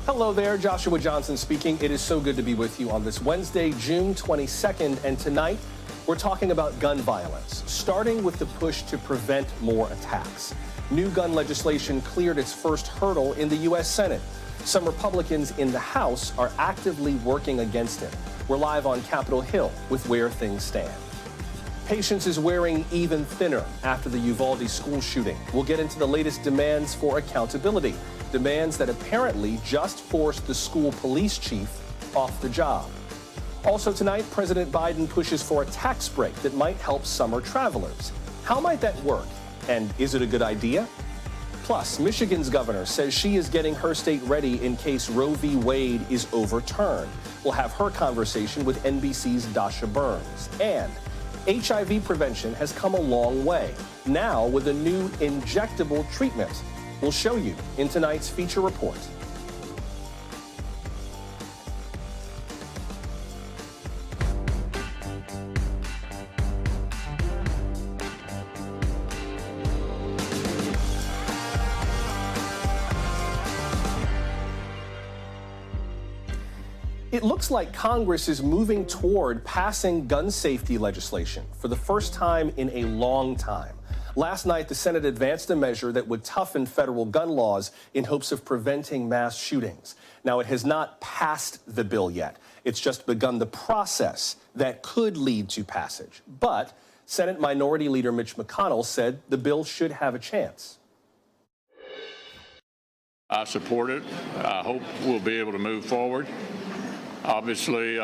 Hello there, Joshua Johnson speaking. It is so good to be with you on this Wednesday, June 22nd, and tonight we're talking about gun violence, starting with the push to prevent more attacks. New gun legislation cleared its first hurdle in the U.S. Senate. Some Republicans in the House are actively working against it. We're live on Capitol Hill with where things stand. Patience is wearing even thinner after the Uvalde school shooting. We'll get into the latest demands for accountability, demands that apparently just forced the school police chief off the job. Also tonight, President Biden pushes for a tax break that might help summer travelers. How might that work? And is it a good idea? Plus, Michigan's governor says she is getting her state ready in case Roe v. Wade is overturned. We'll have her conversation with NBC's Dasha Burns. And HIV prevention has come a long way, now with a new injectable treatment. We'll show you in tonight's feature report. It looks like Congress is moving toward passing gun safety legislation for the first time in a long time. Last night, the Senate advanced a measure that would toughen federal gun laws in hopes of preventing mass shootings. Now, it has not passed the bill yet. It's just begun the process that could lead to passage. But Senate Minority Leader Mitch McConnell said the bill should have a chance. I support it. I hope we'll be able to move forward. Obviously,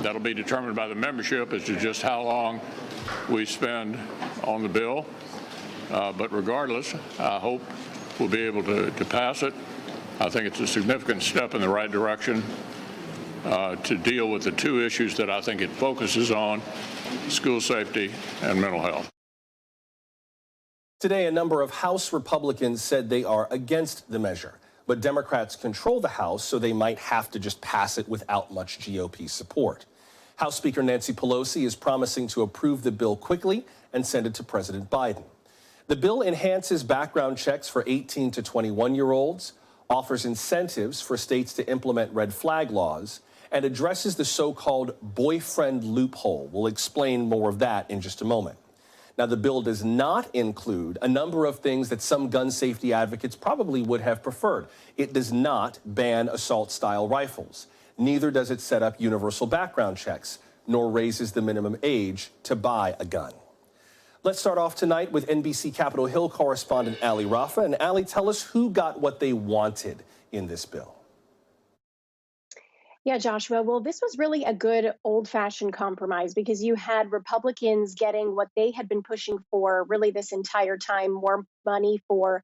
that'll be determined by the membership as to just how long we spend on the bill. But regardless, I hope we'll be able to pass it. I think it's a significant step in the right direction to deal with the two issues that I think it focuses on: school safety and mental health. Today, a number of House Republicans said they are against the measure. But Democrats control the House, so they might have to just pass it without much GOP support. House Speaker Nancy Pelosi is promising to approve the bill quickly and send it to President Biden. The bill enhances background checks for 18 to 21-year-olds, offers incentives for states to implement red flag laws, and addresses the so-called boyfriend loophole. We'll explain more of that in just a moment. Now, the bill does not include a number of things that some gun safety advocates probably would have preferred. It does not ban assault-style rifles. Neither does it set up universal background checks, nor raises the minimum age to buy a gun. Let's start off tonight with NBC Capitol Hill correspondent Ali Rafa. And Ali, tell us who got what they wanted in this bill. Yeah, Joshua. Well, this was really a good old-fashioned compromise because you had Republicans getting what they had been pushing for really this entire time: more money for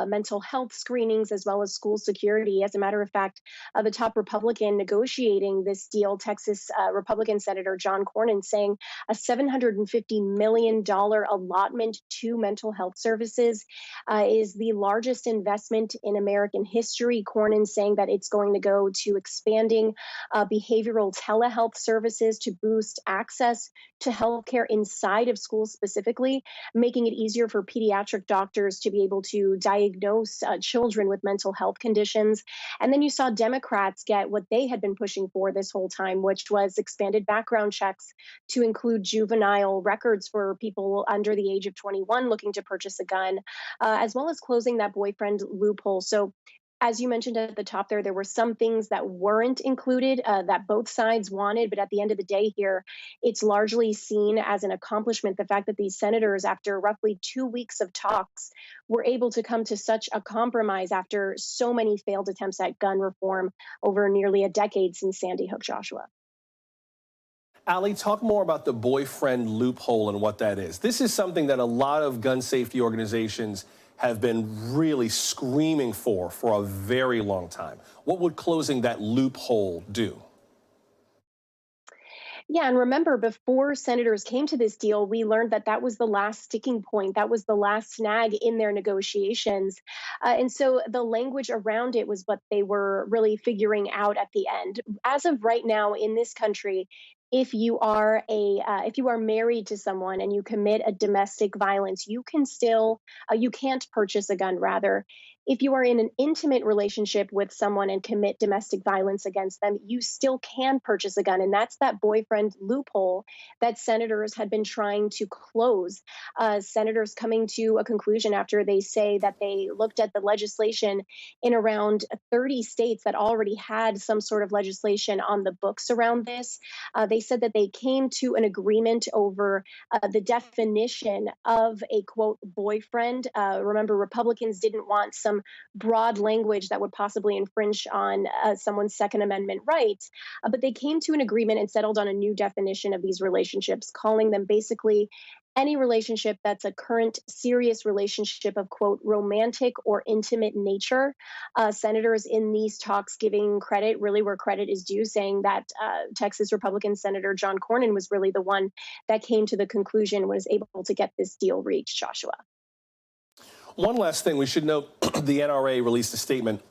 mental health screenings as well as school security. As a matter of fact, the top Republican negotiating this deal, Texas Republican Senator John Cornyn, saying a $750 million allotment to mental health services is the largest investment in American history. Cornyn saying that it's going to go to expanding behavioral telehealth services to boost access to healthcare inside of schools specifically, making it easier for pediatric doctors to be able to diagnose children with mental health conditions. And then you saw Democrats get what they had been pushing for this whole time, which was expanded background checks to include juvenile records for people under the age of 21 looking to purchase a gun, as well as closing that boyfriend loophole. So, as you mentioned at the top there were some things that weren't included that both sides wanted. But at the end of the day here, it's largely seen as an accomplishment. The fact that these senators, after roughly 2 weeks of talks, were able to come to such a compromise after so many failed attempts at gun reform over nearly a decade since Sandy Hook, Joshua. Ali, talk more about the boyfriend loophole and what that is. This is something that a lot of gun safety organizations have been really screaming for a very long time. What would closing that loophole do? Yeah, and remember, before senators came to this deal, we learned that that was the last sticking point. That was the last snag in their negotiations. And so the language around it was what they were really figuring out at the end. As of right now in this country, if you are married to someone and you commit a domestic violence, you can't purchase a gun rather. if you are in an intimate relationship with someone and commit domestic violence against them, you still can purchase a gun. And that's that boyfriend loophole that senators had been trying to close. Senators coming to a conclusion after they say that they looked at the legislation in around 30 states that already had some sort of legislation on the books around this. They said that they came to an agreement over the definition of a quote boyfriend. Remember, Republicans didn't want some broad language that would possibly infringe on someone's Second Amendment rights. But they came to an agreement and settled on a new definition of these relationships, calling them basically any relationship that's a current serious relationship of quote romantic or intimate nature. Senators in these talks giving credit really where credit is due, saying that Texas Republican Senator John Cornyn was really the one that came to the conclusion, was able to get this deal reached. Joshua. One last thing we should note, the NRA released a statement.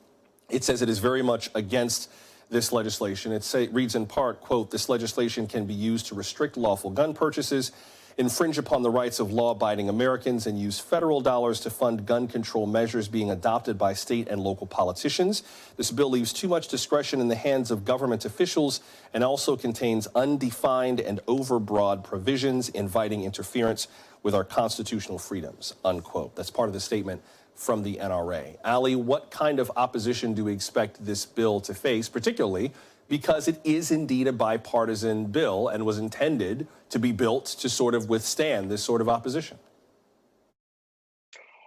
It says it is very much against this legislation. It reads in part, quote, this legislation can be used to restrict lawful gun purchases, infringe upon the rights of law-abiding Americans, and use federal dollars to fund gun control measures being adopted by state and local politicians. This bill leaves too much discretion in the hands of government officials and also contains undefined and overbroad provisions inviting interference with our constitutional freedoms, unquote. That's part of the statement from the NRA. Ali, what kind of opposition do we expect this bill to face, particularly because it is indeed a bipartisan bill and was intended to be built to sort of withstand this sort of opposition?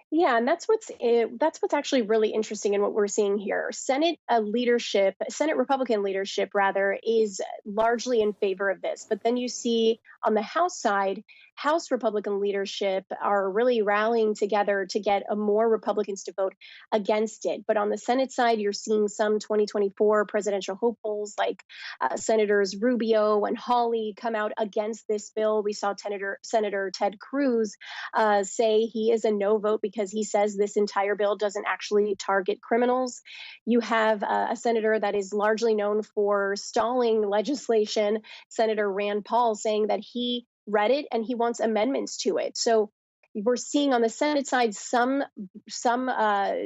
Yeah, and that's what's actually really interesting in what we're seeing here. Senate Republican leadership rather, is largely in favor of this. But then you see on the House side, House Republican leadership are really rallying together to get more Republicans to vote against it. But on the Senate side, you're seeing some 2024 presidential hopefuls like Senators Rubio and Hawley come out against this bill. We saw Senator Ted Cruz say he is a no vote because he says this entire bill doesn't actually target criminals. You have a senator that is largely known for stalling legislation, Senator Rand Paul, saying that he read it and he wants amendments to it. So we're seeing on the Senate side some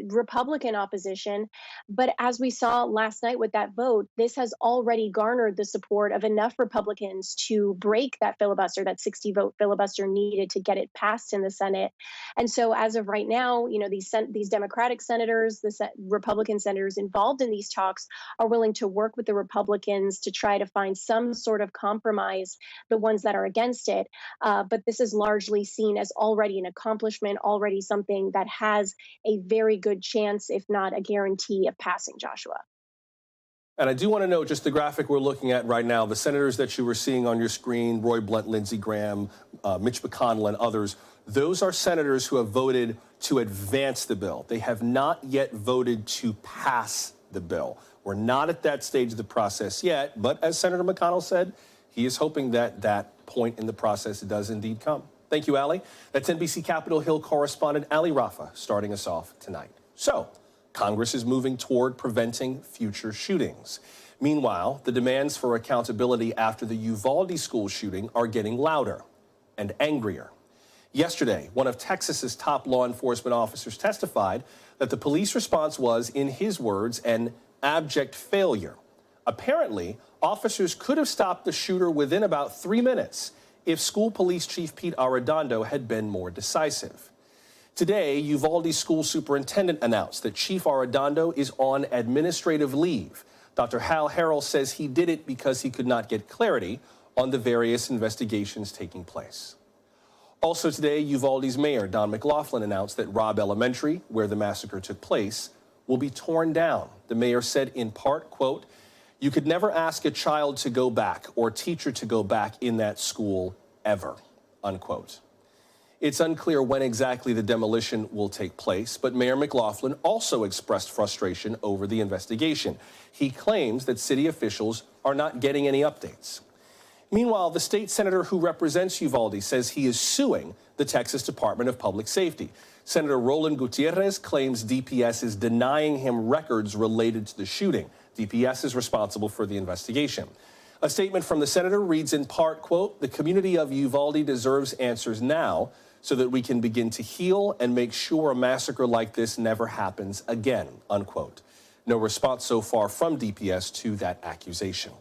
Republican opposition, but as we saw last night with that vote, this has already garnered the support of enough Republicans to break that filibuster, that 60-vote filibuster needed to get it passed in the Senate. And so, as of right now, these Democratic senators, the Republican senators involved in these talks, are willing to work with the Republicans to try to find some sort of compromise, the ones that are against it. But this is largely seen as already an accomplishment, already something that has a very good chance, if not a guarantee, of passing, Joshua. And I do want to note just the graphic we're looking at right now, the senators that you were seeing on your screen, Roy Blunt, Lindsey Graham, Mitch McConnell, and others, those are senators who have voted to advance the bill. They have not yet voted to pass the bill. We're not at that stage of the process yet, but as Senator McConnell said, he is hoping that that point in the process does indeed come. Thank you, Ali. That's NBC Capitol Hill correspondent Ali Rafa starting us off tonight. So, Congress is moving toward preventing future shootings. Meanwhile, the demands for accountability after the Uvalde school shooting are getting louder and angrier. Yesterday, one of Texas's top law enforcement officers testified that the police response was, in his words, an abject failure. Apparently, officers could have stopped the shooter within about 3 minutes if School Police Chief Pete Arredondo had been more decisive. Today, Uvalde School Superintendent announced that Chief Arredondo is on administrative leave. Dr. Hal Harrell says he did it because he could not get clarity on the various investigations taking place. Also today, Uvalde's mayor, Don McLaughlin, announced that Robb Elementary, where the massacre took place, will be torn down. The mayor said in part, quote, "You could never ask a child to go back or teacher to go back in that school ever," unquote. It's unclear when exactly the demolition will take place, but Mayor McLaughlin also expressed frustration over the investigation. He claims that city officials are not getting any updates. Meanwhile, the state senator who represents Uvalde says he is suing the Texas Department of Public Safety. Senator Roland Gutierrez claims DPS is denying him records related to the shooting. DPS is responsible for the investigation. A statement from the senator reads in part, quote, "The community of Uvalde deserves answers now so that we can begin to heal and make sure a massacre like this never happens again, unquote. No response so far from DPS to that accusation.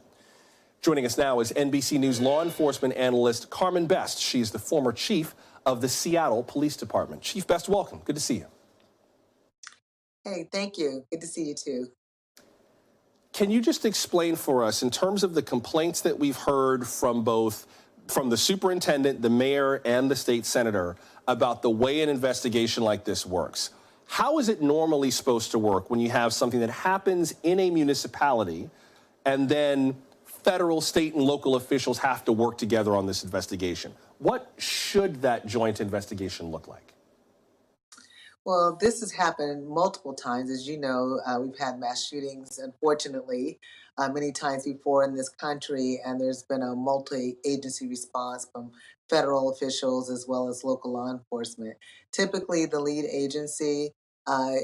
Joining us now is NBC News law enforcement analyst Carmen Best. She is the former chief of the Seattle Police Department. Chief Best, welcome. Good to see you. Hey, thank you. Good to see you too. Can you just explain for us, in terms of the complaints that we've heard from the superintendent, the mayor, and the state senator about the way an investigation like this works? How is it normally supposed to work when you have something that happens in a municipality and then federal, state, and local officials have to work together on this investigation? What should that joint investigation look like? Well, this has happened multiple times. As you know, we've had mass shootings, unfortunately, many times before in this country, and there's been a multi-agency response from federal officials as well as local law enforcement. Typically, the lead agency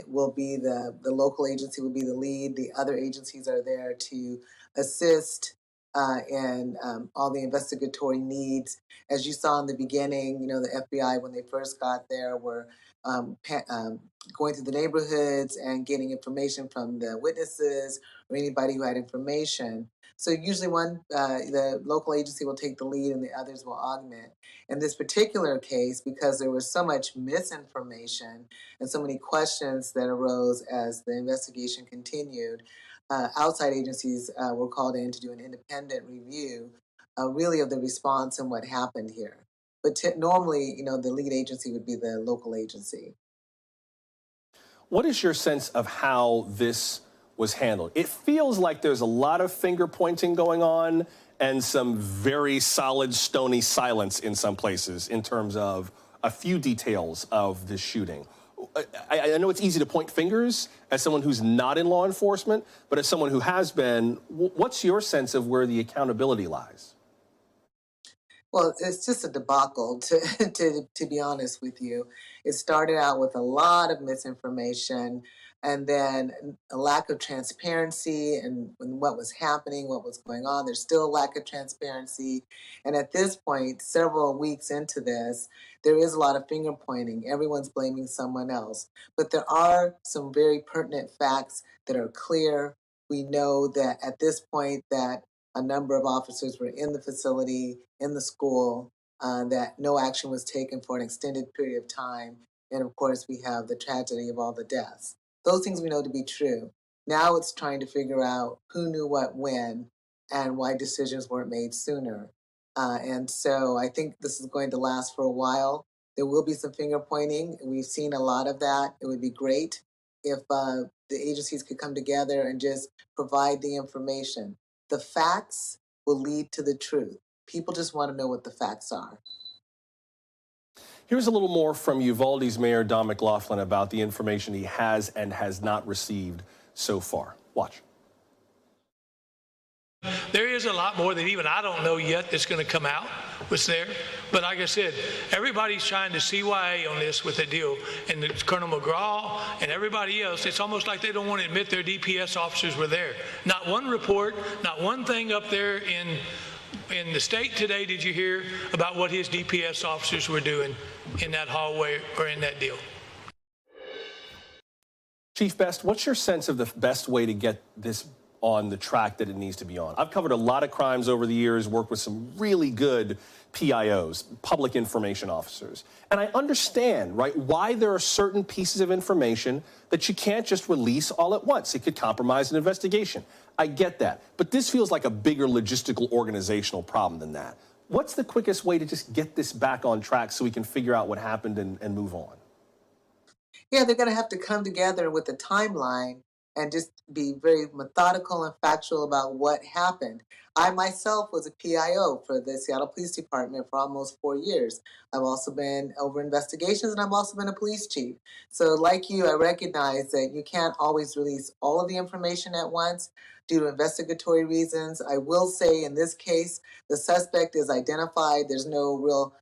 will be the local agency will be the lead. The other agencies are there to assist in all the investigatory needs. As you saw in the beginning, you know, the FBI, when they first got there, were going through the neighborhoods and getting information from the witnesses or anybody who had information. So usually the local agency will take the lead and the others will augment. In this particular case, because there was so much misinformation and so many questions that arose as the investigation continued, outside agencies were called in to do an independent review really of the response and what happened here. But normally, you know, the lead agency would be the local agency. What is your sense of how this was handled? It feels like there's a lot of finger pointing going on and some very solid, stony silence in some places in terms of a few details of this shooting. I know it's easy to point fingers as someone who's not in law enforcement, but as someone who has been, what's your sense of where the accountability lies? Well, it's just a debacle, to be honest with you. It started out with a lot of misinformation and then a lack of transparency and what was happening, what was going on. There's still a lack of transparency. And at this point, several weeks into this, there is a lot of finger pointing. Everyone's blaming someone else. But there are some very pertinent facts that are clear. We know that at this point that a number of officers were in the facility, in the school, that no action was taken for an extended period of time. And of course, we have the tragedy of all the deaths. Those things we know to be true. Now it's trying to figure out who knew what when and why decisions weren't made sooner. And so I think this is going to last for a while. There will be some finger pointing. We've seen a lot of that. It would be great if the agencies could come together and just provide the information. The facts will lead to the truth. People just want to know what the facts are. Here's a little more from Uvalde's Mayor Don McLaughlin about the information he has and has not received so far. Watch. There is a lot more that even I don't know yet that's going to come out what's there. But like I said, everybody's trying to CYA on this with the deal. And Colonel McGraw and everybody else, it's almost like they don't want to admit their DPS officers were there. Not one report, not one thing up there in the state today did you hear about what his DPS officers were doing in that hallway or in that deal. Chief Best, what's your sense of the best way to get this on the track that it needs to be on? I've covered a lot of crimes over the years, worked with some really good PIOs, public information officers. And I understand, right, why there are certain pieces of information that you can't just release all at once. It could compromise an investigation. I get that. But this feels like a bigger logistical organizational problem than that. What's the quickest way to just get this back on track so we can figure out what happened and move on? Yeah, they're going to have to come together with a timeline and just be very methodical and factual about what happened. I myself was a PIO for the Seattle Police Department for almost 4 years. I've also been over investigations and I've also been a police chief. So like you, I recognize that you can't always release all of the information at once due to investigatory reasons. I will say in this case, the suspect is identified. There's no real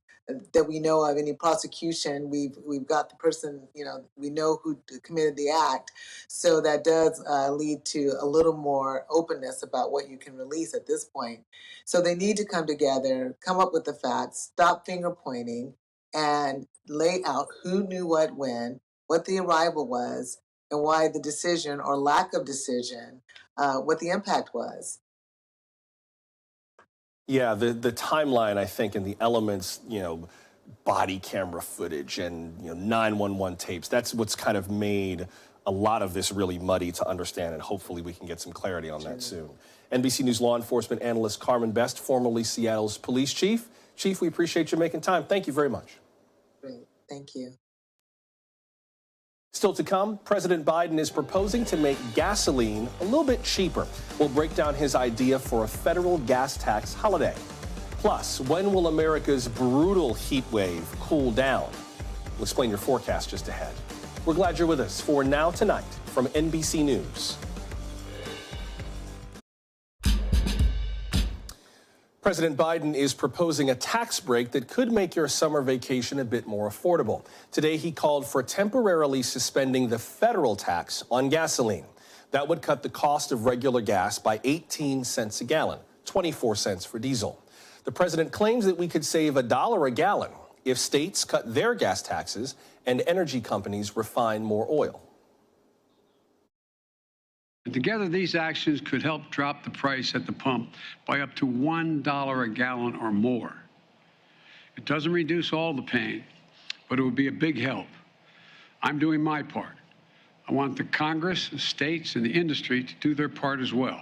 that we know of any prosecution. We've got the person, you know, we know who committed the act. So that does lead to a little more openness about what you can release at this point. So they need to come together, come up with the facts, stop finger pointing, and lay out who knew what when, what the arrival was, and why the decision or lack of decision, what the impact was. Yeah, the timeline, I think, and the elements, body camera footage and 911 tapes, that's what's kind of made a lot of this really muddy to understand, and hopefully we can get some clarity on that soon. NBC News law enforcement analyst Carmen Best, formerly Seattle's police chief. Chief, we appreciate you making time. Thank you very much. Great. Thank you. Still to come, President Biden is proposing to make gasoline a little bit cheaper. We'll break down his idea for a federal gas tax holiday. Plus, when will America's brutal heat wave cool down? We'll explain your forecast just ahead. We're glad you're with us for Now Tonight from NBC News. President Biden is proposing a tax break that could make your summer vacation a bit more affordable. Today, he called for temporarily suspending the federal tax on gasoline. That would cut the cost of regular gas by 18 cents a gallon, 24 cents for diesel. The president claims that we could save $1 a gallon if states cut their gas taxes and energy companies refine more oil. Together, these actions could help drop the price at the pump by up to $1 a gallon or more. It doesn't reduce all the pain, but it would be a big help. I'm doing my part. I want the Congress, the states, and the industry to do their part as well.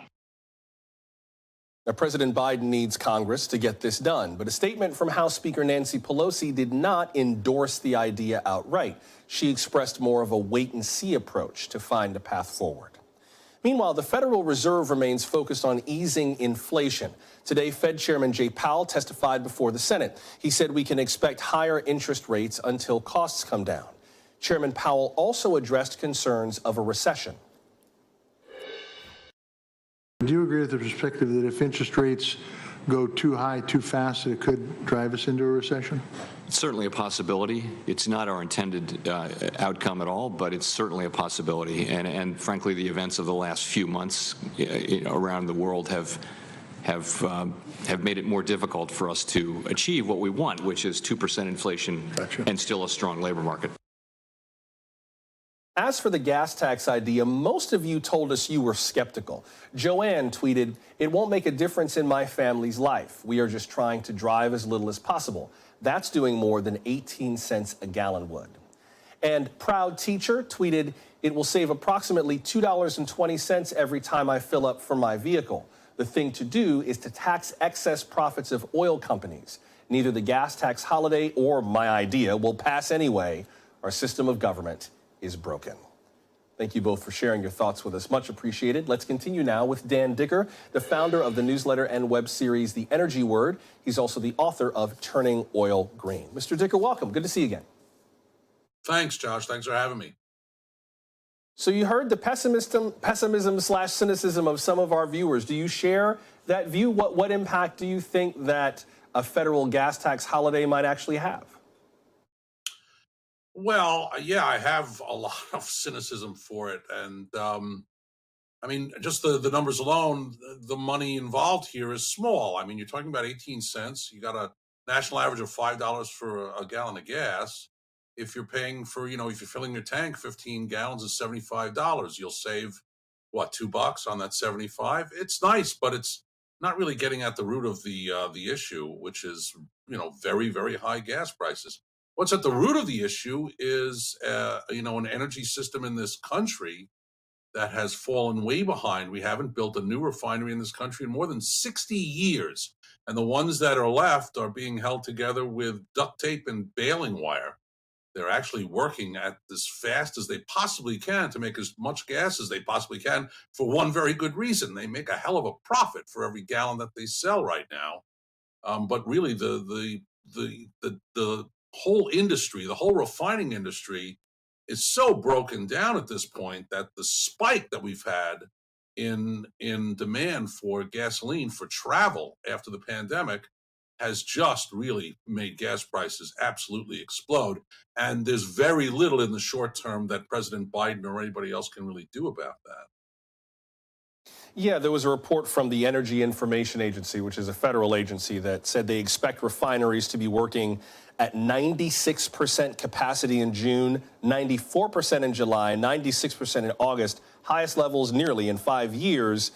Now, President Biden needs Congress to get this done, but a statement from House Speaker Nancy Pelosi did not endorse the idea outright. She expressed more of a wait-and-see approach to find a path forward. Meanwhile, the Federal Reserve remains focused on easing inflation. Today, Fed Chairman Jay Powell testified before the Senate. He said we can expect higher interest rates until costs come down. Chairman Powell also addressed concerns of a recession. Do you agree with the perspective that if interest rates go too high, too fast, it could drive us into a recession? It's certainly a possibility. It's not our intended outcome at all, but it's certainly a possibility. And frankly, the events of the last few months around the world have made it more difficult for us to achieve what we want, which is 2% inflation and still a strong labor market. As for the gas tax idea, most of you told us you were skeptical. Joanne tweeted, "It won't make a difference in my family's life. We are just trying to drive as little as possible. That's doing more than 18 cents a gallon would." And Proud Teacher tweeted, "It will save approximately $2.20 every time I fill up for my vehicle. The thing to do is to tax excess profits of oil companies. Neither the gas tax holiday or my idea will pass anyway. Our system of government is broken." Thank you both for sharing your thoughts with us. Much appreciated. Let's continue now with Dan Dicker, the founder of the newsletter and web series The Energy Word. He's also the author of Turning Oil Green. Mr. Dicker, welcome. Good to see you again. Thanks, Josh. Thanks for having me. So you heard the pessimism/cynicism of some of our viewers. Do you share that view? What impact do you think that a federal gas tax holiday might actually have? Well, yeah, I have a lot of cynicism for it. And I mean, just the numbers alone, the money involved here is small. I mean, you're talking about 18 cents. You got a national average of $5 for a gallon of gas. If you're paying for, if you're filling your tank, 15 gallons is $75. You'll save, what, $2 on that 75? It's nice, but it's not really getting at the root of the issue, which is, very, very high gas prices. What's at the root of the issue is, an energy system in this country that has fallen way behind. We haven't built a new refinery in this country in more than 60 years. And the ones that are left are being held together with duct tape and baling wire. They're actually working at as fast as they possibly can to make as much gas as they possibly can for one very good reason. They make a hell of a profit for every gallon that they sell right now. But really, the whole industry, the whole refining industry is so broken down at this point that the spike that we've had in demand for gasoline for travel after the pandemic has just really made gas prices absolutely explode. And there's very little in the short term that President Biden or anybody else can really do about that. Yeah, there was a report from the Energy Information Agency, which is a federal agency, that said they expect refineries to be working at 96% capacity in June, 94% in July, 96% in August, highest levels nearly in 5 years.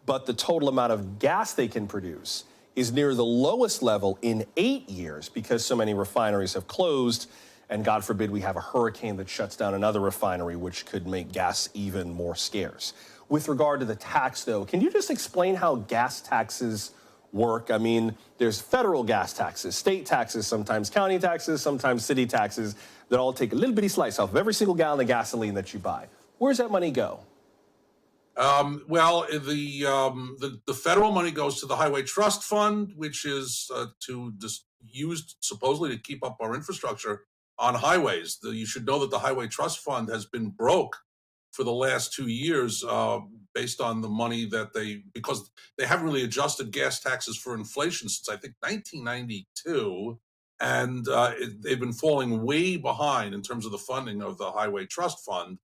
But the total amount of gas they can produce is near the lowest level in 8 years because so many refineries have closed. And God forbid we have a hurricane that shuts down another refinery, which could make gas even more scarce. With regard to the tax, though, can you just explain how gas taxes work? I mean, there's federal gas taxes, state taxes, sometimes county taxes, sometimes city taxes that all take a little bitty slice off of every single gallon of gasoline that you buy. Where does that money go? Well, the federal money goes to the Highway Trust Fund, which is used supposedly to keep up our infrastructure on highways. You should know that the Highway Trust Fund has been broke for the last 2 years based on the money that because they haven't really adjusted gas taxes for inflation since I think 1992. And they've been falling way behind in terms of the funding of the Highway Trust Fund.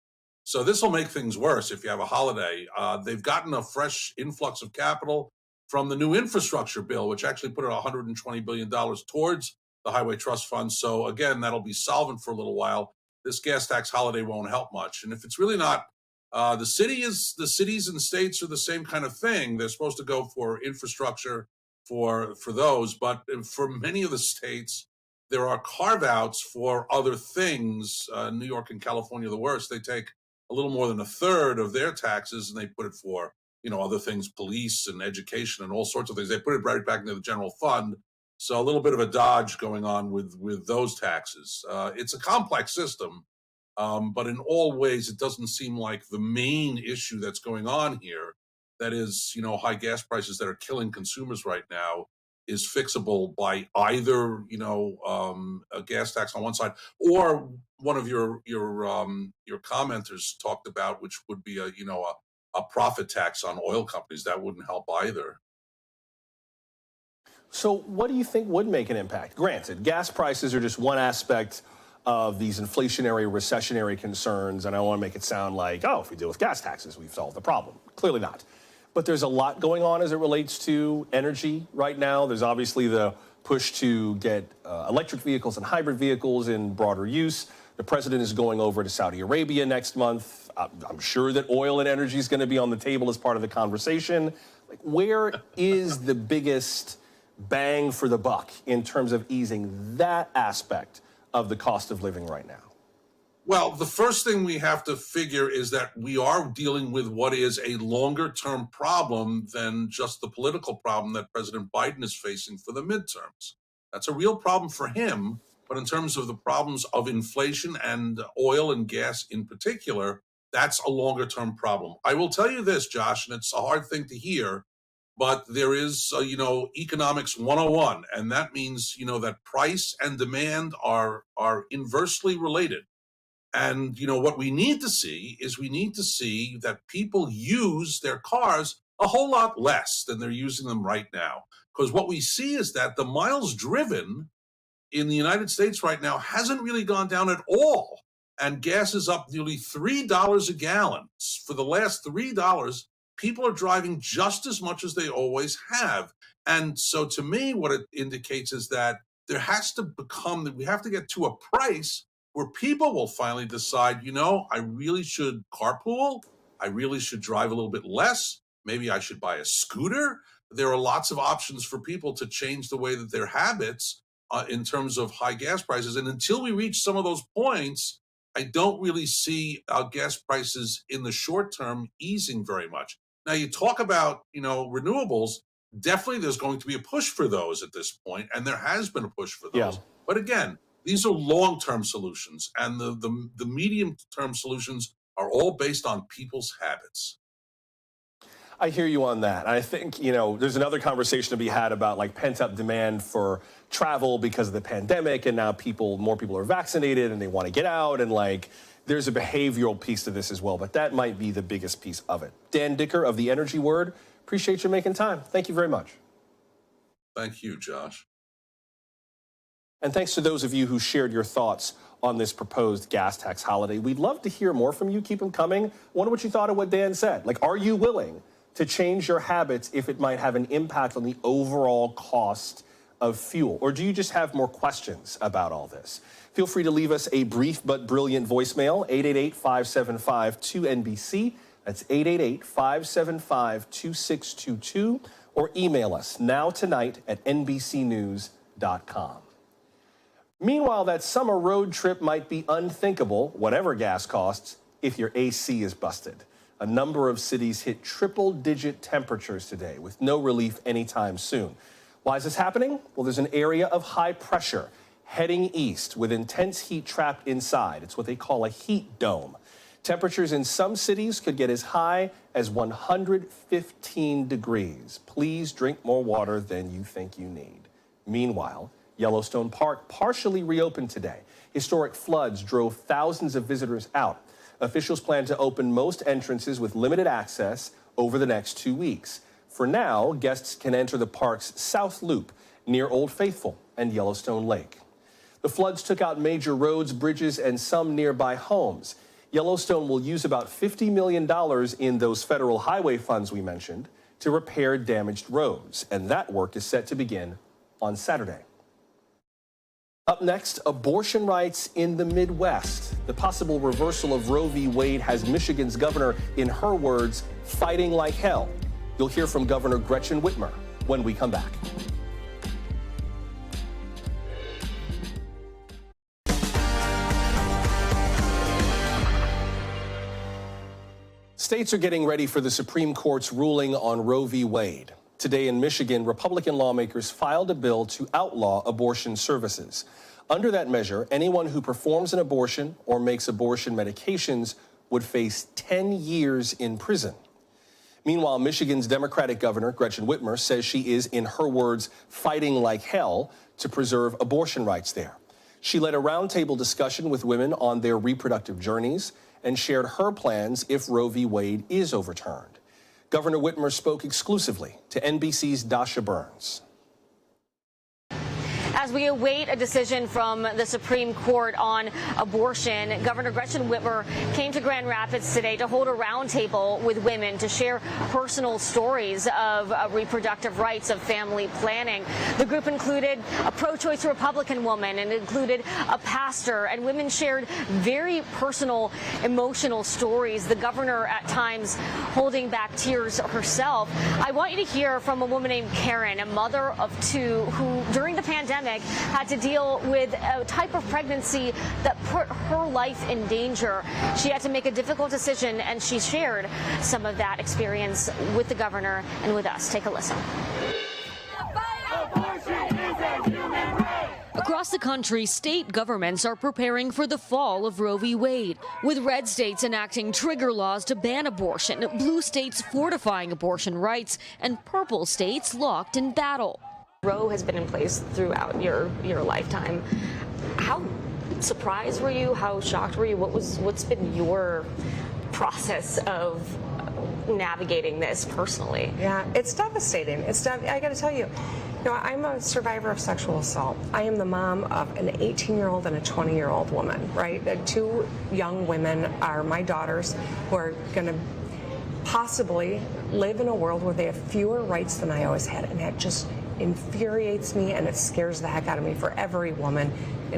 So this will make things worse if you have a holiday. They've gotten a fresh influx of capital from the new infrastructure bill, which actually put $120 billion towards the Highway Trust Fund. So again, that'll be solvent for a little while. This gas tax holiday won't help much. And if it's really not, the cities and states are the same kind of thing. They're supposed to go for infrastructure for those, but for many of the states, there are carve-outs for other things. New York and California are the worst. They take a little more than a third of their taxes and they put it for, other things, police and education and all sorts of things. They put it right back into the general fund. So a little bit of a dodge going on with those taxes. It's a complex system, but in all ways, it doesn't seem like the main issue that's going on here, that is, high gas prices that are killing consumers right now, is fixable by either, a gas tax on one side, or one of your commenters talked about, which would be a profit tax on oil companies. That wouldn't help either. So what do you think would make an impact? Granted, gas prices are just one aspect of these inflationary, recessionary concerns, and I don't want to make it sound like, if we deal with gas taxes, we've solved the problem. Clearly not. But there's a lot going on as it relates to energy right now. There's obviously the push to get electric vehicles and hybrid vehicles in broader use. The president is going over to Saudi Arabia next month. I'm sure that oil and energy is going to be on the table as part of the conversation. Like, where is the biggest bang for the buck in terms of easing that aspect of the cost of living right now? Well, the first thing we have to figure is that we are dealing with what is a longer-term problem than just the political problem that President Biden is facing for the midterms. That's a real problem for him, but in terms of the problems of inflation and oil and gas in particular, that's a longer-term problem. I will tell you this, Josh, and it's a hard thing to hear, but there is, economics 101, and that means, that price and demand are inversely related. And, what we need to see is that people use their cars a whole lot less than they're using them right now. Because what we see is that the miles driven in the United States right now hasn't really gone down at all. And gas is up nearly $3 a gallon. For the last $3, people are driving just as much as they always have. And so to me, what it indicates is that we have to get to a price where people will finally decide, I really should carpool. I really should drive a little bit less. Maybe I should buy a scooter. There are lots of options for people to change the way that their habits in terms of high gas prices. And until we reach some of those points, I don't really see gas prices in the short term easing very much. Now, you talk about, renewables. Definitely there's going to be a push for those at this point, and there has been a push for those. Yeah. But again, these are long-term solutions, and the medium-term solutions are all based on people's habits. I hear you on that. I think, there's another conversation to be had about like pent-up demand for travel because of the pandemic, and now more people are vaccinated and they want to get out, and there's a behavioral piece to this as well, but that might be the biggest piece of it. Dan Dicker of the Energy Word, appreciate you making time. Thank you very much. Thank you, Josh. And thanks to those of you who shared your thoughts on this proposed gas tax holiday. We'd love to hear more from you. Keep them coming. I wonder what you thought of what Dan said. Are you willing to change your habits if it might have an impact on the overall cost of fuel? Or do you just have more questions about all this? Feel free to leave us a brief but brilliant voicemail, 888-575-2NBC. That's 888-575-2622. Or email us nowtonight@nbcnews.com. Meanwhile, that summer road trip might be unthinkable, whatever gas costs, if your AC is busted. A number of cities hit triple-digit temperatures today with no relief anytime soon. Why is this happening? Well, there's an area of high pressure heading east with intense heat trapped inside. It's what they call a heat dome. Temperatures in some cities could get as high as 115 degrees. Please drink more water than you think you need. Meanwhile, Yellowstone Park partially reopened today. Historic floods drove thousands of visitors out. Officials plan to open most entrances with limited access over the next 2 weeks. For now, guests can enter the park's South Loop near Old Faithful and Yellowstone Lake. The floods took out major roads, bridges, and some nearby homes. Yellowstone will use about $50 million in those federal highway funds we mentioned to repair damaged roads, and that work is set to begin on Saturday. Up next, abortion rights in the Midwest. The possible reversal of Roe v. Wade has Michigan's governor, in her words, fighting like hell. You'll hear from Governor Gretchen Whitmer when we come back. States are getting ready for the Supreme Court's ruling on Roe v. Wade. Today in Michigan, Republican lawmakers filed a bill to outlaw abortion services. Under that measure, anyone who performs an abortion or makes abortion medications would face 10 years in prison. Meanwhile, Michigan's Democratic governor, Gretchen Whitmer, says she is, in her words, fighting like hell to preserve abortion rights there. She led a roundtable discussion with women on their reproductive journeys and shared her plans if Roe v. Wade is overturned. Governor Whitmer spoke exclusively to NBC's Dasha Burns. As we await a decision from the Supreme Court on abortion, Governor Gretchen Whitmer came to Grand Rapids today to hold a roundtable with women to share personal stories of reproductive rights, of family planning. The group included a pro-choice Republican woman and included a pastor, and women shared very personal, emotional stories. The governor at times holding back tears herself. I want you to hear from a woman named Karen, a mother of two, who during the pandemic had to deal with a type of pregnancy that put her life in danger. She had to make a difficult decision, and she shared some of that experience with the governor and with us. Take a listen. Across the country, state governments are preparing for the fall of Roe v. Wade, with red states enacting trigger laws to ban abortion, blue states fortifying abortion rights, and purple states locked in battle. Roe has been in place throughout your lifetime. How surprised were you? How shocked were you? What's been your process of navigating this personally? Yeah, it's devastating. I got to tell you, I'm a survivor of sexual assault. I am the mom of an 18-year-old and a 20-year-old woman, right? The two young women are my daughters who are going to possibly live in a world where they have fewer rights than I always had, and that just infuriates me, and it scares the heck out of me for every woman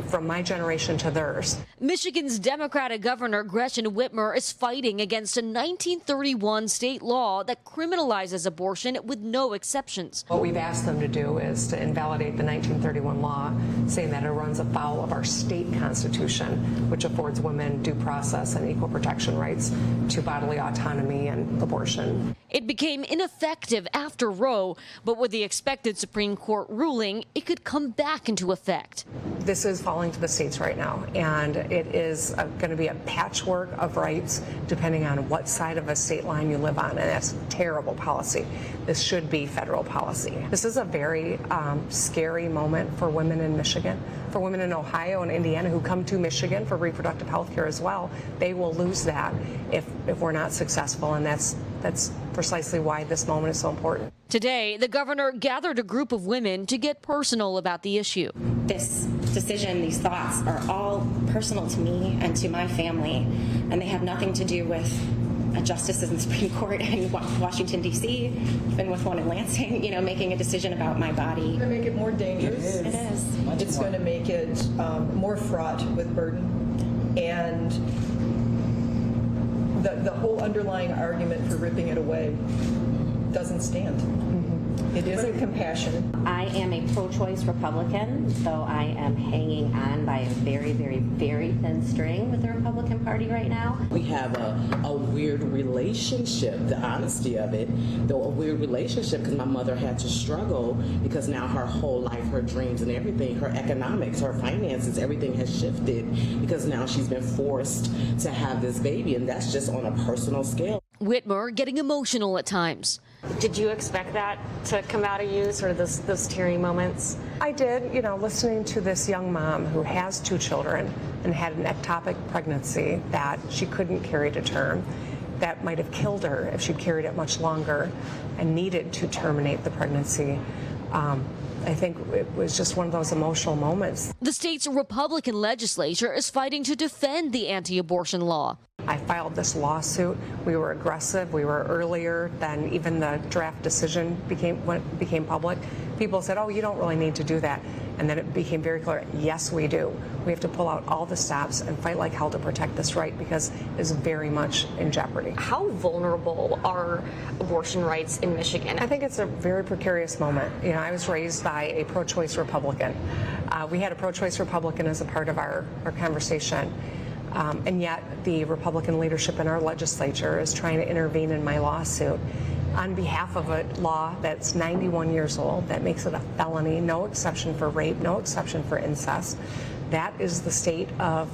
from my generation to theirs. Michigan's Democratic Governor Gretchen Whitmer is fighting against a 1931 state law that criminalizes abortion with no exceptions. What we've asked them to do is to invalidate the 1931 law, saying that it runs afoul of our state constitution, which affords women due process and equal protection rights to bodily autonomy and abortion. It became ineffective after Roe, but with the expected Supreme Court ruling, it could come back into effect. This is falling to the states right now, and it is going to be a patchwork of rights depending on what side of a state line you live on, and that's terrible policy. This should be federal policy. This is a very scary moment for women in Michigan, for women in Ohio and Indiana who come to Michigan for reproductive health care as well. They will lose that if we're not successful, and that's precisely why this moment is so important. Today, the governor gathered a group of women to get personal about the issue. This decision, these thoughts are all personal to me and to my family, and they have nothing to do with a justice in the Supreme Court in Washington, D.C., been with one in Lansing, making a decision about my body. It's going to make it more dangerous. It is. It's going to make it more fraught with burden. And the whole underlying argument for ripping it away doesn't stand. It isn't compassionate. I am a pro-choice Republican, so I am hanging on by a very, very, very thin string with the Republican Party right now. We have a weird relationship, the honesty of it, though a weird relationship because my mother had to struggle because now her whole life, her dreams and everything, her economics, her finances, everything has shifted because now she's been forced to have this baby, and that's just on a personal scale. Whitmer getting emotional at times. Did you expect that to come out of you, sort of those teary moments? I did, listening to this young mom who has 2 children and had an ectopic pregnancy that she couldn't carry to term, that might have killed her if she'd carried it much longer and needed to terminate the pregnancy. I think it was just one of those emotional moments. The state's Republican legislature is fighting to defend the anti-abortion law. I filed this lawsuit. We were aggressive. We were earlier than even the draft decision became public. People said, oh, you don't really need to do that. And then it became very clear, yes, we do. We have to pull out all the stops and fight like hell to protect this right because it's very much in jeopardy. How vulnerable are abortion rights in Michigan? I think it's a very precarious moment. I was raised by a pro-choice Republican. We had a pro-choice Republican as a part of our conversation. And yet the Republican leadership in our legislature is trying to intervene in my lawsuit on behalf of a law that's 91 years old, that makes it a felony, no exception for rape, no exception for incest. That is the state of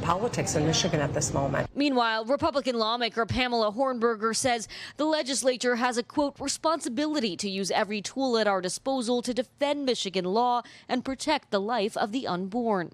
politics in Michigan at this moment. Meanwhile, Republican lawmaker Pamela Hornberger says the legislature has a, quote, responsibility to use every tool at our disposal to defend Michigan law and protect the life of the unborn.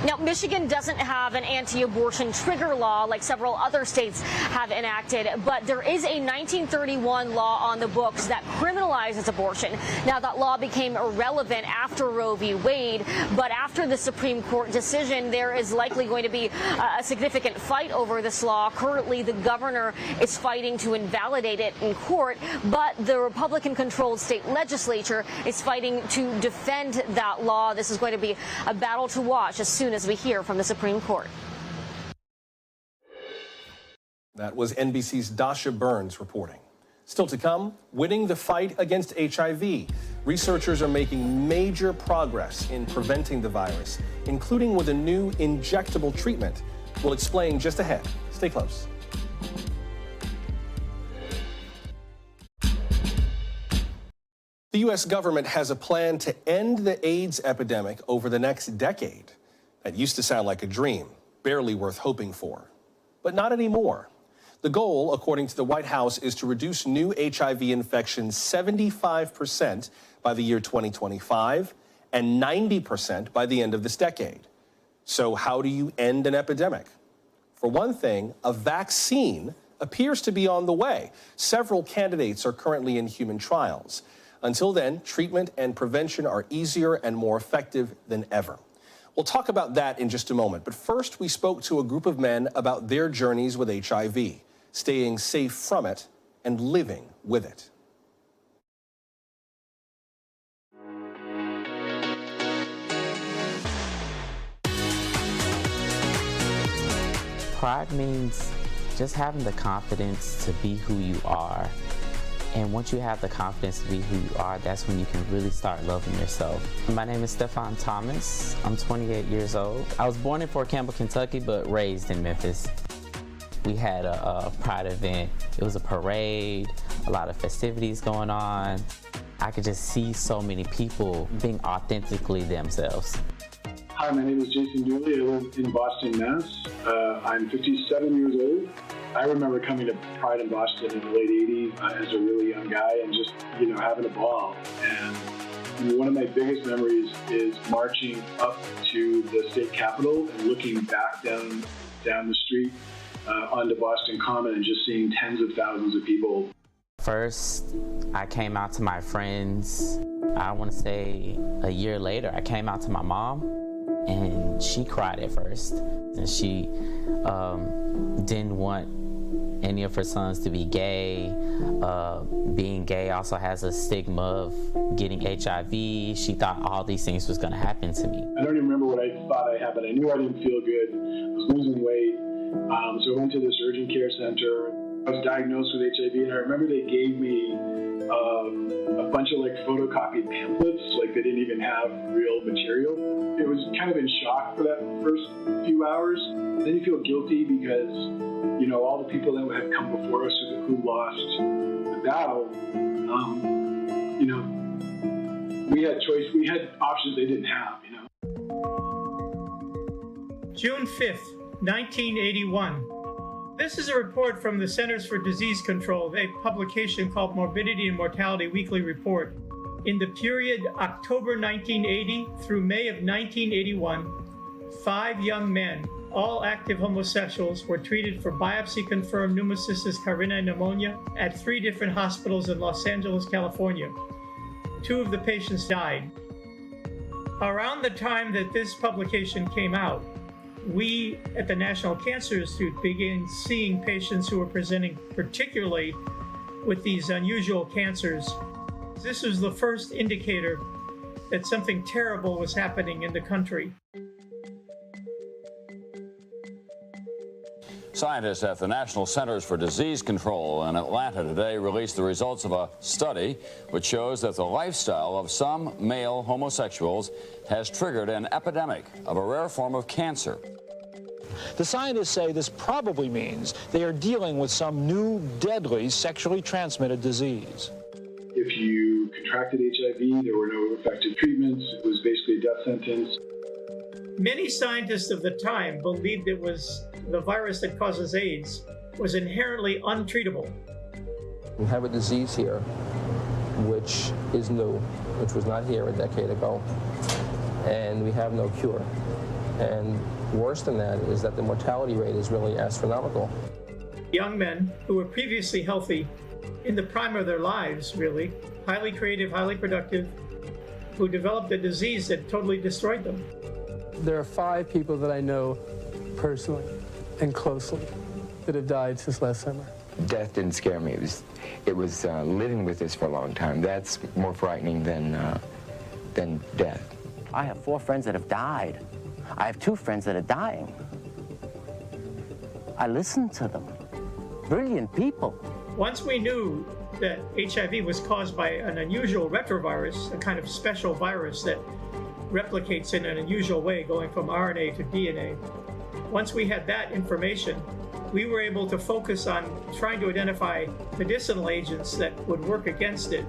Now, Michigan doesn't have an anti-abortion trigger law like several other states have enacted, but there is a 1931 law on the books that criminalizes abortion. Now, that law became irrelevant after Roe v. Wade, but after the Supreme Court decision, there is likely going to be a significant fight over this law. Currently, the governor is fighting to invalidate it in court, but the Republican-controlled state legislature is fighting to defend that law. This is going to be a battle to watch as soon as we hear from the Supreme Court. That was NBC's Dasha Burns reporting. Still to come, winning the fight against HIV. Researchers are making major progress in preventing the virus, including with a new injectable treatment. We'll explain just ahead. Stay close. The U.S. government has a plan to end the AIDS epidemic over the next decade. That used to sound like a dream, barely worth hoping for. But not anymore. The goal, according to the White House, is to reduce new HIV infections 75% by the year 2025 and 90% by the end of this decade. So how do you end an epidemic? For one thing, a vaccine appears to be on the way. Several candidates are currently in human trials. Until then, treatment and prevention are easier and more effective than ever. We'll talk about that in just a moment. But first, we spoke to a group of men about their journeys with HIV, staying safe from it and living with it. Pride means just having the confidence to be who you are. And once you have the confidence to be who you are, that's when you can really start loving yourself. My name is Stefan Thomas. I'm 28 years old. I was born in Fort Campbell, Kentucky, but raised in Memphis. We had a Pride event. It was a parade, a lot of festivities going on. I could just see so many people being authentically themselves. Hi, my name is Jason Dooley. I live in Boston, Mass. I'm 57 years old. I remember coming to Pride in Boston in the late 80s as a really young guy and just, having a ball. And one of my biggest memories is marching up to the state capitol and looking back down the street onto Boston Common and just seeing tens of thousands of people. First, I came out to my friends. I want to say a year later, I came out to my mom, and she cried at first. And she didn't want any of her sons to be gay. Being gay also has a stigma of getting HIV. She thought all these things was going to happen to me. I don't even remember what I thought I had, but I knew I didn't feel good. I was losing weight. So I went to this urgent care center. I was diagnosed with HIV, and I remember they gave me a bunch of like photocopied pamphlets, like they didn't even have real material. It was kind of in shock for that first few hours. Then you feel guilty because, you know, all the people that have come before us who lost the battle, you know, we had choice, we had options they didn't have, you know. June 5th, 1981. This is a report from the Centers for Disease Control, a publication called Morbidity and Mortality Weekly Report. In the period October 1980 through May of 1981, 5 young men, all active homosexuals, were treated for biopsy-confirmed pneumocystis carinii pneumonia at 3 different hospitals in Los Angeles, California. 2 of the patients died. Around the time that this publication came out, we at the National Cancer Institute began seeing patients who were presenting particularly with these unusual cancers. This was the first indicator that something terrible was happening in the country. Scientists at the National Centers for Disease Control in Atlanta today released the results of a study which shows that the lifestyle of some male homosexuals has triggered an epidemic of a rare form of cancer. The scientists say this probably means they are dealing with some new deadly sexually transmitted disease. If you contracted HIV, there were no effective treatments. It was basically a death sentence. Many scientists of the time believed it was the virus that causes AIDS was inherently untreatable. We have a disease here which is new, which was not here a decade ago, and we have no cure. And worse than that is that the mortality rate is really astronomical. Young men who were previously healthy, in the prime of their lives, really, highly creative, highly productive, who developed a disease that totally destroyed them. There are 5 people that I know personally and closely that have died since last summer. Death didn't scare me. It was living with this for a long time. That's more frightening than death. I have 4 friends that have died. I have 2 friends that are dying. I listen to them. Brilliant people. Once we knew that HIV was caused by an unusual retrovirus, a kind of special virus that replicates in an unusual way, going from RNA to DNA. Once we had that information, we were able to focus on trying to identify medicinal agents that would work against it.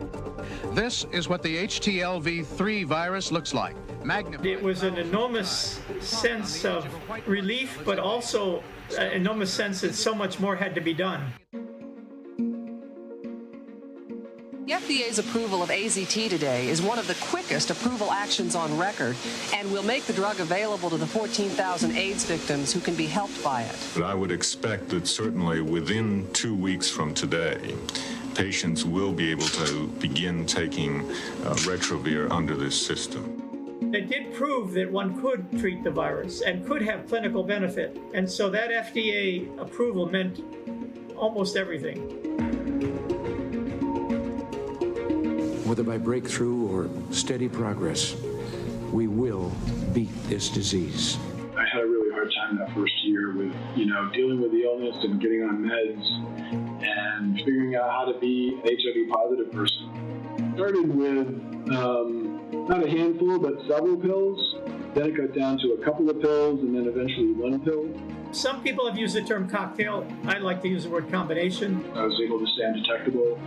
This is what the HTLV3 virus looks like. It was an enormous sense of relief, but also an enormous sense that so much more had to be done. The FDA's approval of AZT today is one of the quickest approval actions on record and will make the drug available to the 14,000 AIDS victims who can be helped by it. But I would expect that certainly within 2 weeks from today, patients will be able to begin taking Retrovir under this system. It did prove that one could treat the virus and could have clinical benefit. And so that FDA approval meant almost everything. Whether by breakthrough or steady progress, we will beat this disease. I had a really hard time that first year with, dealing with the illness and getting on meds and figuring out how to be an HIV positive person. Started with not a handful, but several pills. Then it got down to a couple of pills and then eventually 1 pill. Some people have used the term cocktail. I like to use the word combination. I was able to stay undetectable,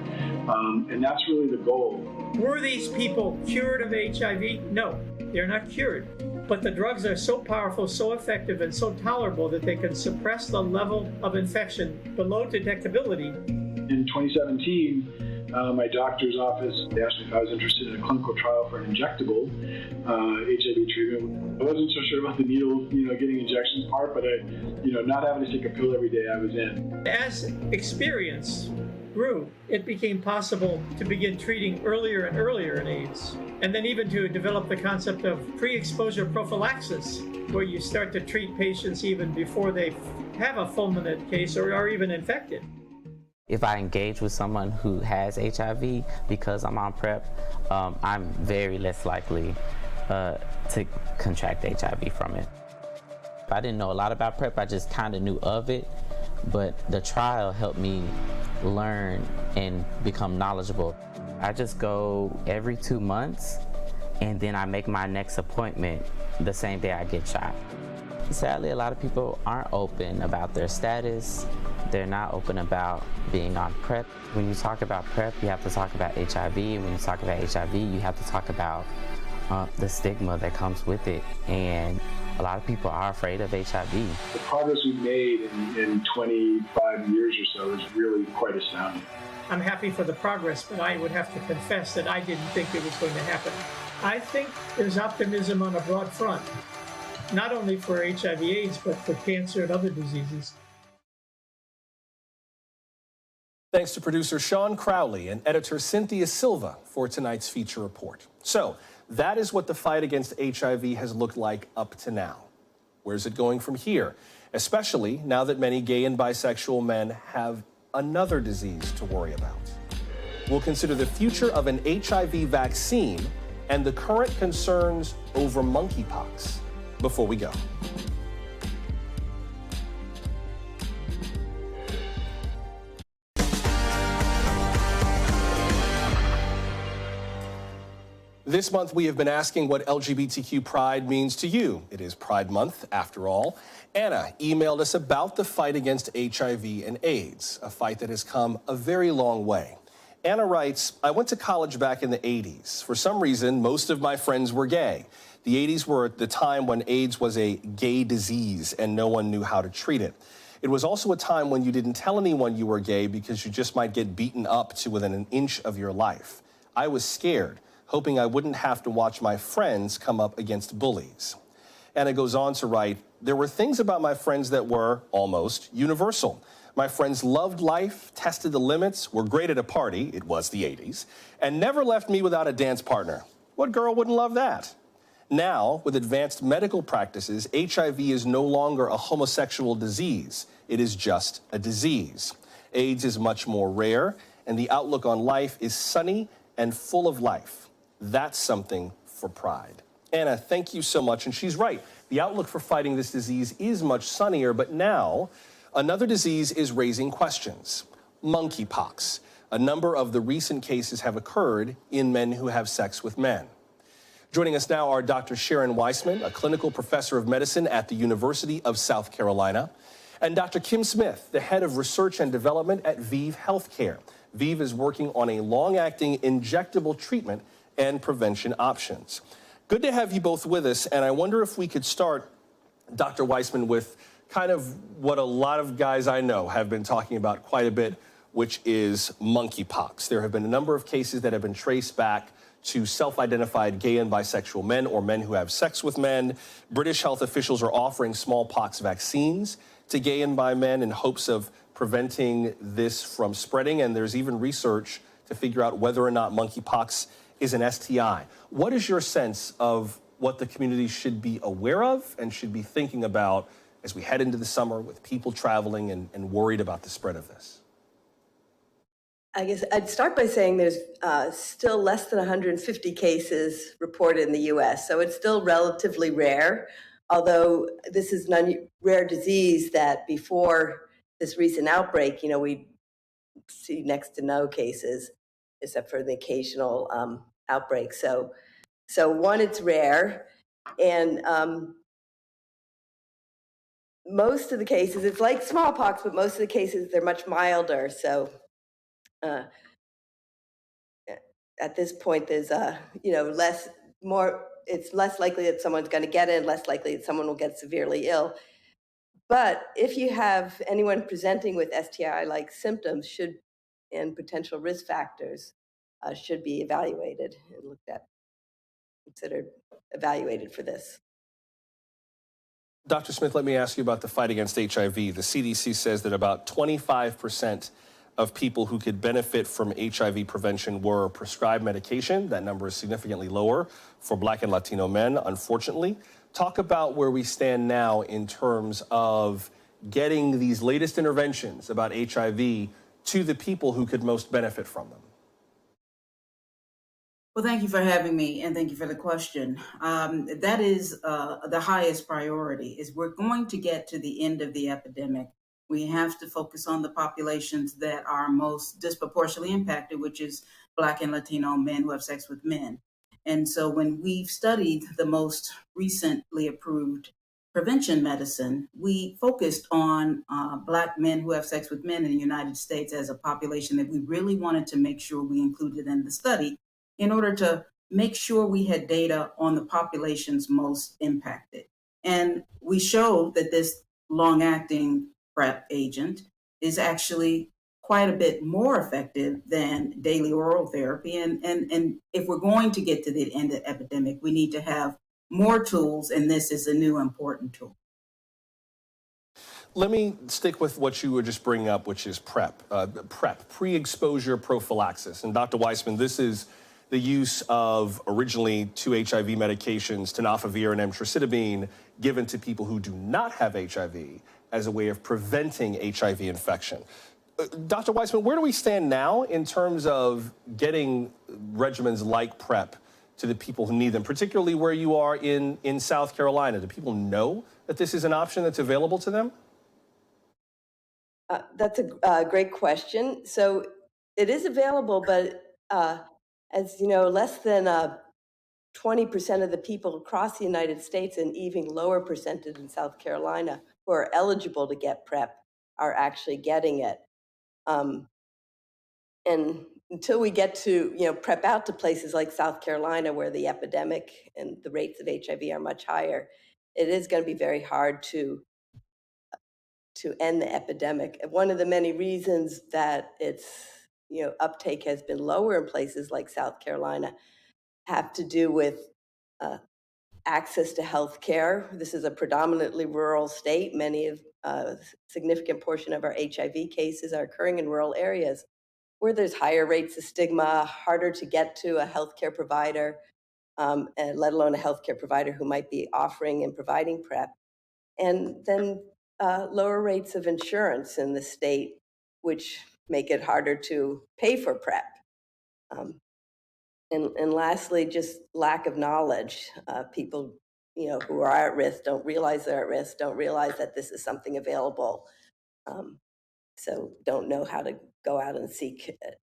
and that's really the goal. Were these people cured of HIV? No, they're not cured. But the drugs are so powerful, so effective, and so tolerable that they can suppress the level of infection below detectability. In 2017, my doctor's office, they asked me if I was interested in a clinical trial for an injectable HIV treatment. I wasn't so sure about the needles, getting injections part, but not having to take a pill every day, I was in. As experience grew, it became possible to begin treating earlier and earlier in AIDS, and then even to develop the concept of pre-exposure prophylaxis, where you start to treat patients even before they have a fulminant case or are even infected. If I engage with someone who has HIV because I'm on PrEP, I'm very less likely to contract HIV from it. I didn't know a lot about PrEP, I just kind of knew of it, but the trial helped me learn and become knowledgeable. I just go every 2 months, and then I make my next appointment the same day I get shot. Sadly, a lot of people aren't open about their status. They're not open about being on PrEP. When you talk about PrEP, you have to talk about HIV. When you talk about HIV, you have to talk about the stigma that comes with it. And a lot of people are afraid of HIV. The progress we've made in 25 years or so is really quite astounding. I'm happy for the progress, but I would have to confess that I didn't think it was going to happen. I think there's optimism on a broad front, not only for HIV/AIDS, but for cancer and other diseases. Thanks to producer Sean Crowley and editor Cynthia Silva for tonight's feature report. So, that is what the fight against HIV has looked like up to now. Where's it going from here? Especially now that many gay and bisexual men have another disease to worry about. We'll consider the future of an HIV vaccine and the current concerns over monkeypox before we go. This month, we have been asking what LGBTQ pride means to you. It is Pride Month, after all. Anna emailed us about the fight against HIV and AIDS, a fight that has come a very long way. Anna writes, I went to college back in the 80s. For some reason, most of my friends were gay. The 80s were the time when AIDS was a gay disease and no one knew how to treat it. It was also a time when you didn't tell anyone you were gay because you just might get beaten up to within an inch of your life. I was scared, hoping I wouldn't have to watch my friends come up against bullies. And it goes on to write, there were things about my friends that were almost universal. My friends loved life, tested the limits, were great at a party, it was the 80s, and never left me without a dance partner. What girl wouldn't love that? Now, with advanced medical practices, HIV is no longer a homosexual disease. It is just a disease. AIDS is much more rare, and the outlook on life is sunny and full of life. That's something for pride. Anna, thank you so much. And she's right. The outlook for fighting this disease is much sunnier, but now another disease is raising questions. Monkeypox. A number of the recent cases have occurred in men who have sex with men. Joining us now are Dr. Sharon Weissman, a clinical professor of medicine at the University of South Carolina, and Dr. Kim Smith, the head of research and development at ViiV Healthcare. ViiV is working on a long-acting injectable treatment and prevention options. Good to have you both with us, and I wonder if we could start, Dr. Weissman, with kind of what a lot of guys I know have been talking about quite a bit, which is monkeypox. There have been a number of cases that have been traced back to self-identified gay and bisexual men or men who have sex with men. British health officials are offering smallpox vaccines to gay and bi men in hopes of preventing this from spreading, and there's even research to figure out whether or not monkeypox is an STI. What is your sense of what the community should be aware of and should be thinking about as we head into the summer with people traveling and worried about the spread of this? I guess I'd start by saying there's still less than 150 cases reported in the U.S., so it's still relatively rare, although this is an rare disease that before this recent outbreak, we see next to no cases, except for the occasional outbreak. So one, it's rare, and most of the cases, it's like smallpox, but most of the cases, they're much milder. So at this point, there's it's less likely that someone's going to get it, less likely that someone will get severely ill. But if you have anyone presenting with STI-like symptoms and potential risk factors, should be evaluated and considered evaluated for this. Dr. Smith, let me ask you about the fight against HIV. The CDC says that about 25% of people who could benefit from HIV prevention were prescribed medication. That number is significantly lower for Black and Latino men, unfortunately. Talk about where we stand now in terms of getting these latest interventions about HIV to the people who could most benefit from them? Well, thank you for having me, and thank you for the question. That is the highest priority. Is we're going to get to the end of the epidemic. We have to focus on the populations that are most disproportionately impacted, which is Black and Latino men who have sex with men. And so when we've studied the most recently approved prevention medicine, we focused on Black men who have sex with men in the United States as a population that we really wanted to make sure we included in the study in order to make sure we had data on the populations most impacted. And we showed that this long-acting PrEP agent is actually quite a bit more effective than daily oral therapy. And if we're going to get to the end of the epidemic, we need to have more tools, and this is a new important tool. Let me stick with what you were just bringing up, which is PrEP, pre-exposure prophylaxis. And Dr. Weissman, this is the use of originally 2 HIV medications, tenofovir and emtricitabine, given to people who do not have HIV as a way of preventing HIV infection. Dr. Weissman, where do we stand now in terms of getting regimens like PrEP to the people who need them, particularly where you are in South Carolina? Do people know that this is an option that's available to them? That's a great question. So it is available, but as you know, less than 20% of the people across the United States, and even lower percentage in South Carolina, who are eligible to get PrEP are actually getting it. And until we get to, PrEP out to places like South Carolina, where the epidemic and the rates of HIV are much higher, it is going to be very hard to end the epidemic. And one of the many reasons that its uptake has been lower in places like South Carolina have to do with access to health care. This is a predominantly rural state. Many of a significant portion of our HIV cases are occurring in rural areas where there's higher rates of stigma, harder to get to a healthcare provider, and let alone a healthcare provider who might be offering and providing PrEP. And then lower rates of insurance in the state, which make it harder to pay for PrEP. And lastly, just lack of knowledge. People, who are at risk don't realize they're at risk, don't realize that this is something available. So don't know how to go out and seek it.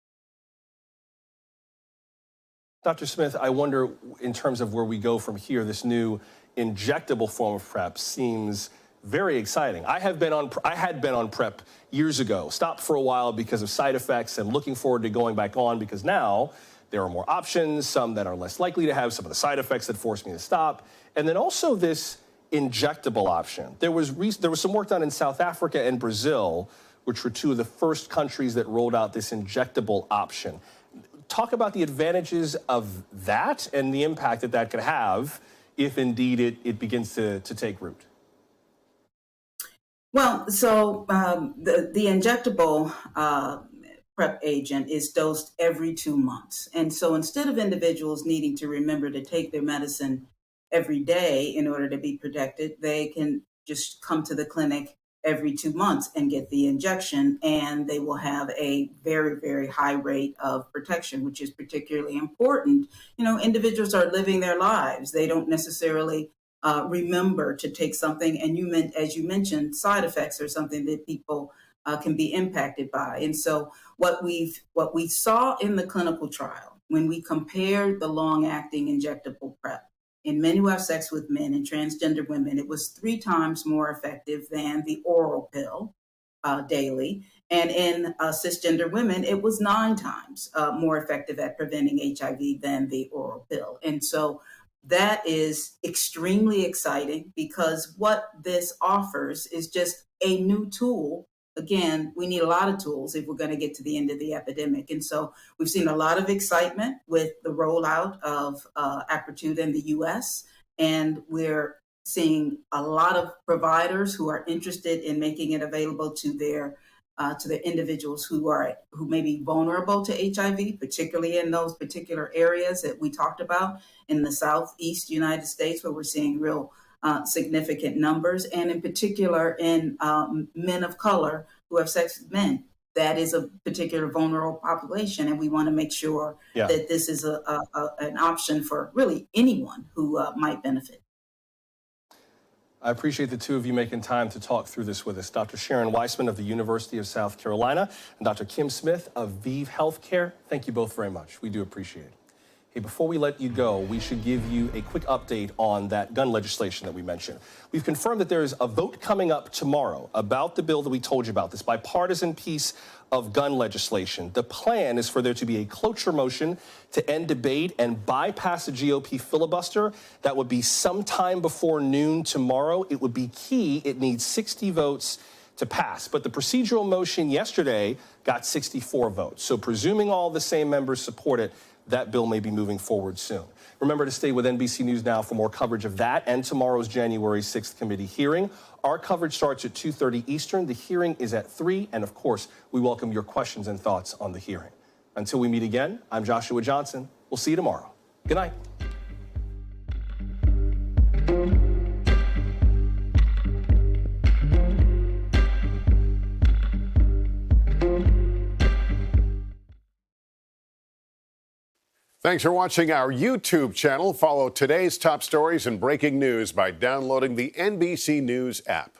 Dr. Smith, I wonder, in terms of where we go from here, this new injectable form of PrEP seems very exciting. I had been on PrEP years ago, stopped for a while because of side effects, and looking forward to going back on because now there are more options, some that are less likely to have some of the side effects that forced me to stop. And then also this injectable option. There was some work done in South Africa and Brazil, which were 2 of the first countries that rolled out this injectable option. Talk about the advantages of that and the impact that could have if indeed it begins to take root. Well, so the injectable PrEP agent is dosed every 2 months. And so instead of individuals needing to remember to take their medicine every day in order to be protected, they can just come to the clinic every 2 months and get the injection, and they will have a very, very high rate of protection, which is particularly important. Individuals are living their lives. They don't necessarily remember to take something. And as you mentioned, side effects are something that people can be impacted by. And so what we saw in the clinical trial, when we compared the long-acting injectable PrEP in men who have sex with men and transgender women, it was 3 times more effective than the oral pill daily. And in cisgender women, it was 9 times more effective at preventing HIV than the oral pill. And so that is extremely exciting, because what this offers is just a new tool. Again, we need a lot of tools if we're going to get to the end of the epidemic. And so we've seen a lot of excitement with the rollout of Apretude in the U.S., and we're seeing a lot of providers who are interested in making it available to their individuals who may be vulnerable to HIV, particularly in those particular areas that we talked about in the Southeast United States, where we're seeing real significant numbers, and in particular in men of color who have sex with men. that is a particular vulnerable population, and we want to make sure that this is an option for really anyone who might benefit. I appreciate the two of you making time to talk through this with us. Dr. Sharon Weissman of the University of South Carolina and Dr. Kim Smith of ViiV Healthcare. Thank you both very much. We do appreciate it. Hey, before we let you go, we should give you a quick update on that gun legislation that we mentioned. We've confirmed that there is a vote coming up tomorrow about the bill that we told you about, this bipartisan piece of gun legislation. The plan is for there to be a cloture motion to end debate and bypass the GOP filibuster. That would be sometime before noon tomorrow. It would be key. It needs 60 votes to pass. But the procedural motion yesterday got 64 votes. So presuming all the same members support it, that bill may be moving forward soon. Remember to stay with NBC News Now for more coverage of that and tomorrow's January 6th committee hearing. Our coverage starts at 2:30 Eastern. The hearing is at 3. And of course, we welcome your questions and thoughts on the hearing. Until we meet again, I'm Joshua Johnson. We'll see you tomorrow. Good night. Thanks for watching our YouTube channel. Follow today's top stories and breaking news by downloading the NBC News app.